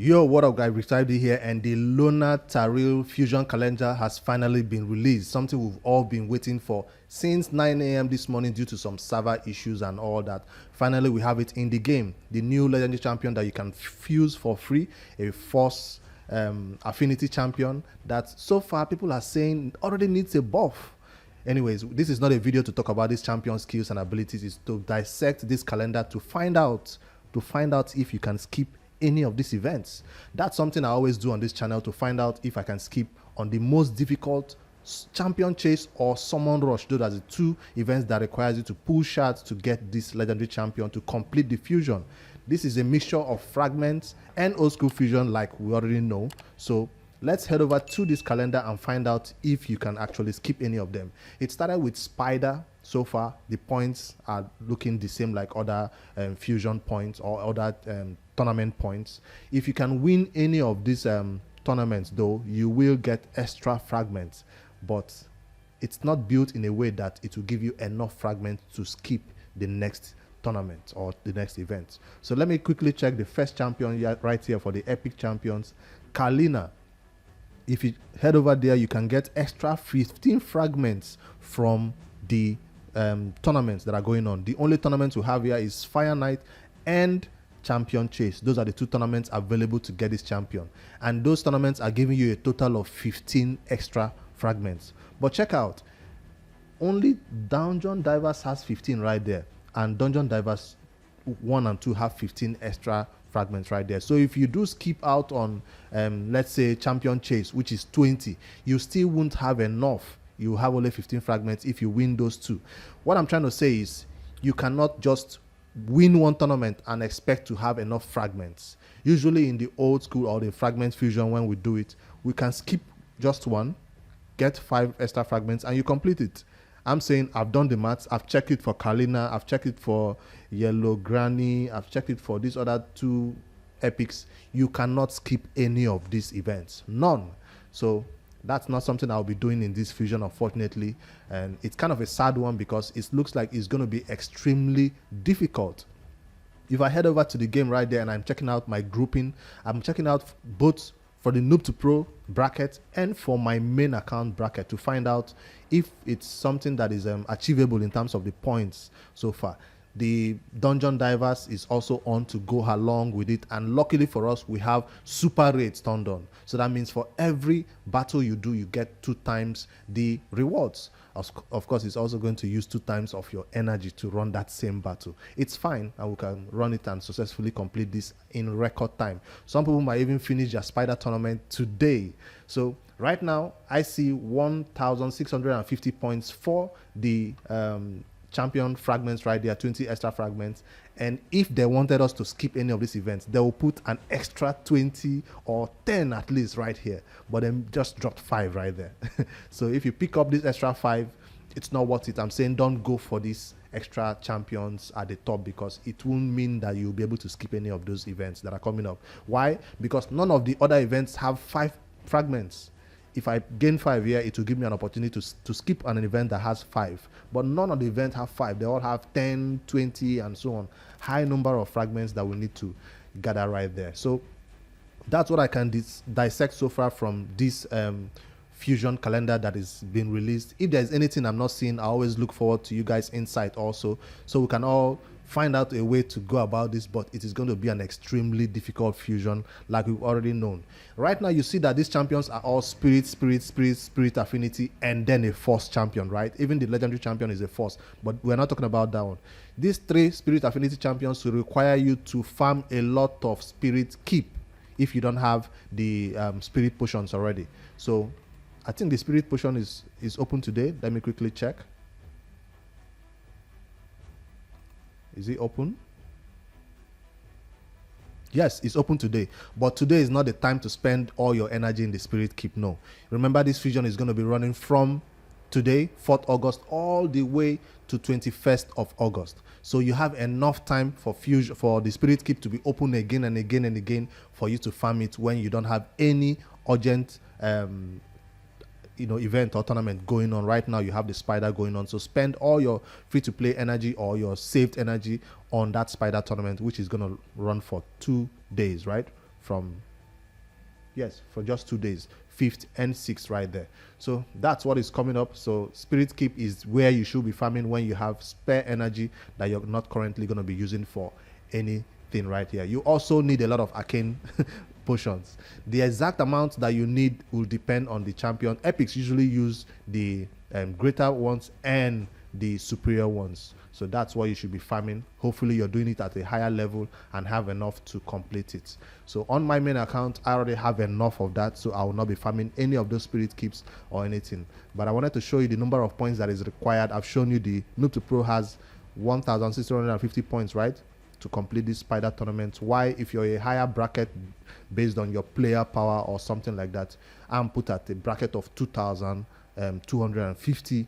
Yo, what up, guys? Retired here, and the Lonatharil fusion calendar has finally been released. Something we've all been waiting for since 9 a.m. this morning due to some server issues and all that. Finally, we have it in the game. The new legendary champion that you can fuse for free, a force affinity champion that so far people are saying already needs a buff. Anyways, this is not a video to talk about this champion skills and abilities. It's to dissect this calendar to find out if you can skip any of these events. That's something I always do on this channel, to find out if I can skip on the most difficult champion chase or summon rush. Those are the two events that requires you to pull shards to get this legendary champion to complete the fusion. This is a mixture of fragments and old school fusion, like we already know. So let's head over to this calendar and find out if you can actually skip any of them. It started with Spider. So far, the points are looking the same like other fusion points or other tournament points. If you can win any of these tournaments, though, you will get extra fragments, but it's not built in a way that it will give you enough fragments to skip the next tournament or the next event. So let me quickly check the first champion right here for the epic champions, Kalina. If you head over there, you can get extra 15 fragments from the tournaments that are going on. The only tournaments we have here is Fire Knight and Champion Chase. Those are the two tournaments available to get this champion, and those tournaments are giving you a total of 15 extra fragments. But check out, only Dungeon Divers has 15 right there, and Dungeon Divers 1 and 2 have 15 extra fragments right there. So if you do skip out on let's say Champion Chase, which is 20, you still won't have enough. You have only 15 fragments if you win those two. What I'm trying to say is, you cannot just win one tournament and expect to have enough fragments. Usually in the old school or the fragment fusion, when we do it, we can skip just one, get 5 extra fragments, and you complete it. I'm saying I've done the maths. I've checked it for Kalina, I've checked it for Yellow Granny, I've checked it for these other two epics. You cannot skip any of these events, none. So that's not something I'll be doing in this fusion, unfortunately, and it's kind of a sad one because it looks like it's going to be extremely difficult. If I head over to the game right there and I'm checking out my grouping, I'm checking out both for the noob to pro bracket and for my main account bracket to find out if it's something that is achievable in terms of the points so far. The Dungeon Divers is also on to go along with it, and luckily for us, we have super raids turned on. So that means for every battle you do, you get 2 times the rewards. Of course, it's also going to use 2 times of your energy to run that same battle. It's fine, and we can run it and successfully complete this in record time. Some people might even finish their spider tournament today. So right now, I see 1,650 points for the champion fragments right there, 20 extra fragments. And if they wanted us to skip any of these events, they will put an extra 20 or 10 at least right here, but then just dropped 5 right there. So if you pick up this extra 5, it's not worth it. I'm saying don't go for these extra champions at the top, because it won't mean that you'll be able to skip any of those events that are coming up. Why? Because none of the other events have 5 fragments. If I gain 5 here, it will give me an opportunity to skip an event that has 5. But none of the events have 5. They all have 10, 20, and so on. High number of fragments that we need to gather right there. So that's what I can dissect so far from this fusion calendar that is being released. If there's anything I'm not seeing, I always look forward to you guys' insight also, so we can all find out a way to go about this. But it is going to be an extremely difficult fusion, like we've already known. Right now, you see that these champions are all spirit affinity, and then a force champion, right? Even the legendary champion is a force, but we're not talking about that one. These 3 spirit affinity champions will require you to farm a lot of spirit keep if you don't have the spirit potions already. So I think the spirit potion is open today. Let me quickly check. Is it open? Yes, it's open today. But today is not the time to spend all your energy in the spirit keep. No. Remember, this fusion is going to be running from today, 4th August, all the way to 21st of August. So you have enough time for fusion, for the spirit keep to be open again and again and again for you to farm it when you don't have any urgent event or tournament going on. Right now you have the spider going on, so spend all your free to play energy or your saved energy on that spider tournament, which is going to run for 2 days, right, from Yes, for just 2 days, 5th and 6th right there. So that's what is coming up. So Spirit Keep is where you should be farming when you have spare energy that you're not currently going to be using for anything right here. You also need a lot of arcane potions. The exact amount that you need will depend on the champion. Epics usually use the greater ones and the superior ones. So that's what you should be farming. Hopefully you're doing it at a higher level and have enough to complete it. So on my main account, I already have enough of that, so I will not be farming any of those Spirit Keeps or anything. But I wanted to show you the number of points that is required. I've shown you the Noob to Pro has 1,650 points, right, to complete this spider tournament. Why, if you're a higher bracket based on your player power or something like that, I'm put at a bracket of 2,250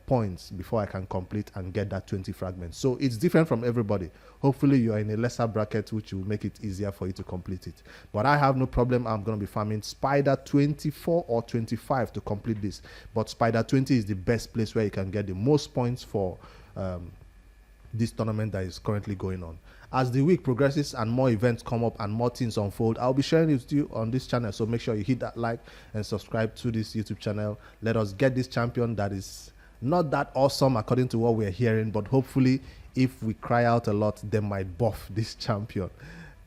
points before I can complete and get that 20 fragments. So it's different from everybody. Hopefully you are in a lesser bracket, which will make it easier for you to complete it. But I have no problem. I'm going to be farming spider 24 or 25 to complete this. But spider 20 is the best place where you can get the most points for this tournament that is currently going on. As the week progresses and more events come up and more things unfold, I'll be sharing it with you on this channel. So make sure you hit that like and subscribe to this YouTube channel. Let us get this champion that is not that awesome according to what we're hearing, but hopefully if we cry out a lot, they might buff this champion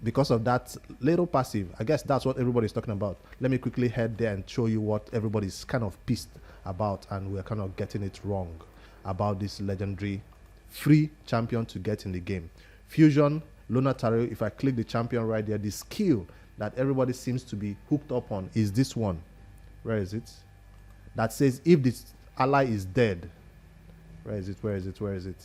because of that little passive. I guess that's what everybody's talking about. Let me quickly head there and show you what everybody's kind of pissed about, and we're kind of getting it wrong about this legendary free champion to get in the game. Fusion, Lonatharil. If I click the champion right there, the skill that everybody seems to be hooked up on is this one. Where is it? That says if this ally is dead. Where is it? Where is it? Where is it?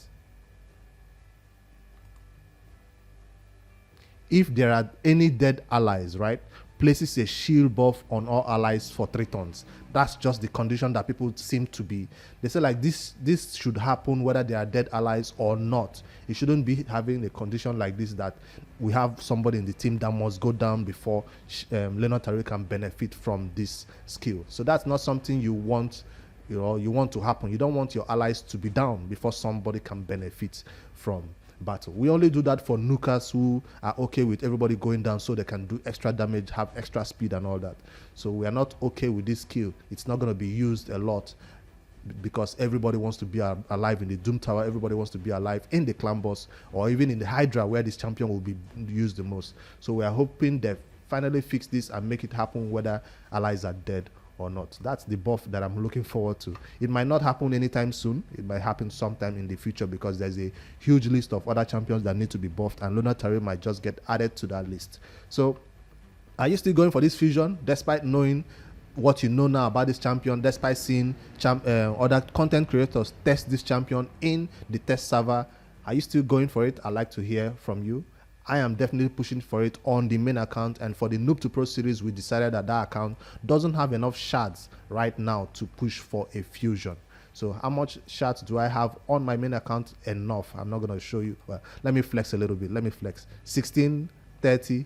If there are any dead allies, right, places a shield buff on all allies for 3 turns. That's just the condition that people seem to be. They say like this should happen whether they are dead allies or not. You shouldn't be having a condition like this that we have somebody in the team that must go down before Lonatharil can benefit from this skill. So that's not something you want. You want to happen. You don't want your allies to be down before somebody can benefit from battle. We only do that for nukers who are okay with everybody going down so they can do extra damage, have extra speed and all that. So we are not okay with this skill. It's not going to be used a lot because everybody wants to be alive in the Doom Tower. Everybody wants to be alive in the Clan Boss or even in the Hydra where this champion will be used the most. So we are hoping they finally fix this and make it happen whether allies are dead or not. That's the buff that I'm looking forward to. It might not happen anytime soon. It might happen sometime in the future because there's a huge list of other champions that need to be buffed, and Lonatharil might just get added to that list. So are you still going for this fusion despite knowing what you know now about this champion, despite seeing other content creators test this champion in the test server? Are you still going for it? I'd like to hear from you. I am definitely pushing for it on the main account, and for the Noob to Pro series, we decided that that account doesn't have enough shards right now to push for a fusion. So how much shards do I have on my main account? Enough. I'm not going to show you. Well, let me flex a little bit. Let me flex. 16, 30,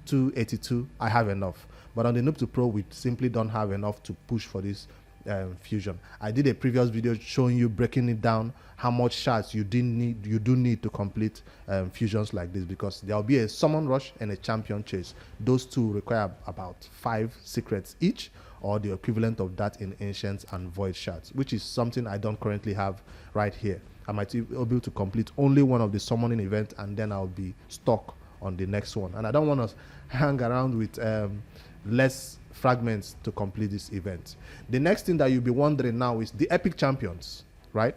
282. I have enough. But on the Noob to Pro, we simply don't have enough to push for this fusion. I did a previous video showing you, breaking it down, how much shards you do need to complete fusions like this, because there will be a summon rush and a champion chase. Those two require about 5 secrets each, or the equivalent of that in ancients and void shards, which is something I don't currently have right here. I might be able to complete only one of the summoning events, and then I'll be stuck on the next one, and I don't want to hang around with less fragments to complete this event. The next thing that you'll be wondering now is the epic champions, right?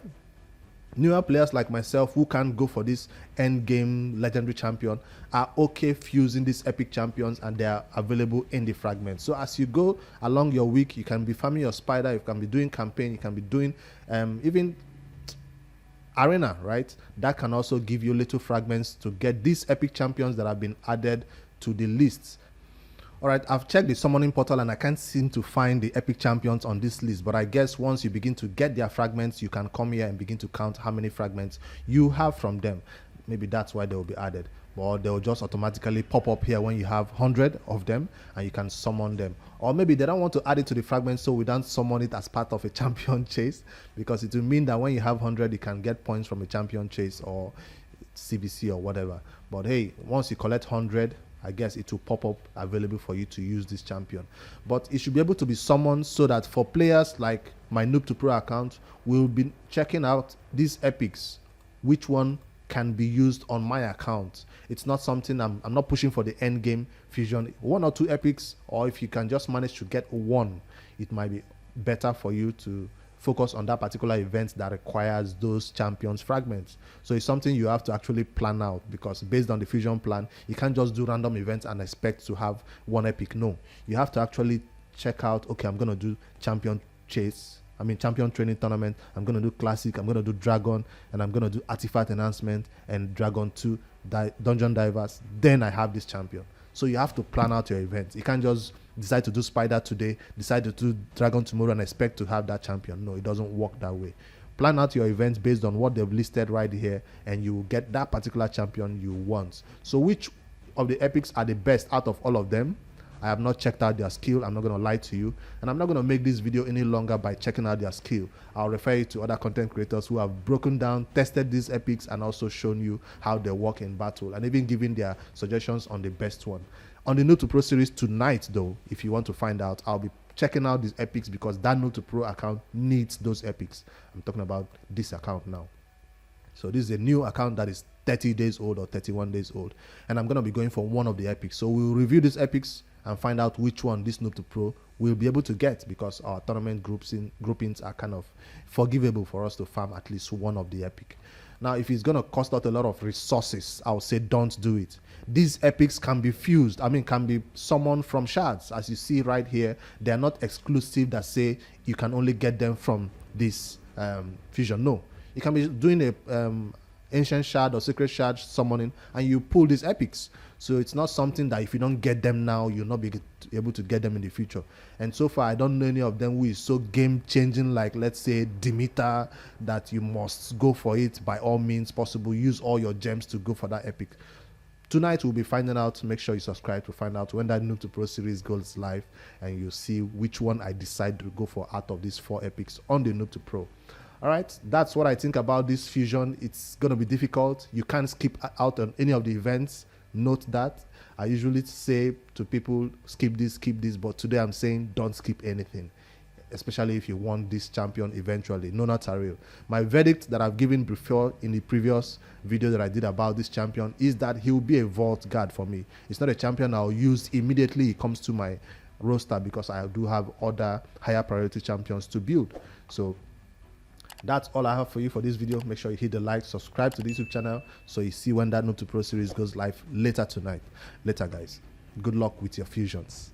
Newer players like myself who can't go for this end game legendary champion are okay fusing these epic champions, and they are available in the fragments. So as you go along your week, you can be farming your spider, you can be doing campaign, you can be doing even arena, right? That can also give you little fragments to get these epic champions that have been added to the lists. All right, I've checked the summoning portal and I can't seem to find the epic champions on this list, but I guess once you begin to get their fragments, you can come here and begin to count how many fragments you have from them. Maybe that's why they will be added, or they'll just automatically pop up here when you have 100 of them and you can summon them. Or maybe they don't want to add it to the fragments, so we don't summon it as part of a champion chase, because it will mean that when you have 100, you can get points from a champion chase or CBC or whatever. But hey, once you collect 100, I guess it will pop up available for you to use this champion. But it should be able to be summoned so that for players like my Noob to Pro account, we'll be checking out these epics, which one can be used on my account. It's not something I'm not pushing for the end game fusion. 1 or 2 epics, or if you can just manage to get one, it might be better for you to focus on that particular event that requires those champions fragments. So it's something you have to actually plan out, because based on the fusion plan, you can't just do random events and expect to have one epic. No, you have to actually check out, okay, I'm going to do champion training tournament, I'm going to do classic, I'm going to do dragon, and I'm going to do artifact enhancement and dragon 2 dungeon divers. Then I have this champion. So you have to plan out your events. You can't just decide to do spider today, decide to do dragon tomorrow, and expect to have that champion. No, it doesn't work that way. Plan out your events based on what they've listed right here, and you will get that particular champion you want. So which of the epics are the best out of all of them? I have not checked out their skill. I'm not going to lie to you, and I'm not going to make this video any longer by checking out their skill. I'll refer you to other content creators who have broken down, tested these epics, and also shown you how they work in battle, and even giving their suggestions on the best one. On the Noob to Pro series tonight, though, if you want to find out, I'll be checking out these epics, because that Noob to Pro account needs those epics. I'm talking about this account now. So this is a new account that is 30 days old or 31 days old, and I'm going to be going for one of the epics. So we'll review these epics and find out which one this Noob to Pro will be able to get, because our tournament groupings are kind of forgivable for us to farm at least one of the epic. Now, if it's going to cost out a lot of resources, I would say don't do it. These epics can be fused, can be summoned from shards. As you see right here, they are not exclusive that say you can only get them from this fusion. No, you can be doing a ancient shard or secret shard summoning, and you pull these epics. So it's not something that if you don't get them now, you'll not be able to get them in the future. And so far, I don't know any of them who is so game changing, like let's say Demeter, that you must go for it by all means possible. Use all your gems to go for that epic. Tonight we'll be finding out. Make sure you subscribe to find out when that Noob to Pro series goes live, and you'll see which one I decide to go for out of these 4 epics on the Noob to Pro. All right, that's what I think about this fusion. It's going to be difficult. You can't skip out on any of the events. Note that. I usually say to people, skip this, but today I'm saying don't skip anything, especially if you want this champion eventually. Lonatharil. My verdict that I've given before in the previous video that I did about this champion is that he will be a vault guard for me. It's not a champion I'll use immediately he comes to my roster, because I do have other higher priority champions to build. So that's all I have for you for this video. Make sure you hit the like, subscribe to the YouTube channel, so you see when that Noob to Pro series goes live later tonight. Later, guys. Good luck with your fusions.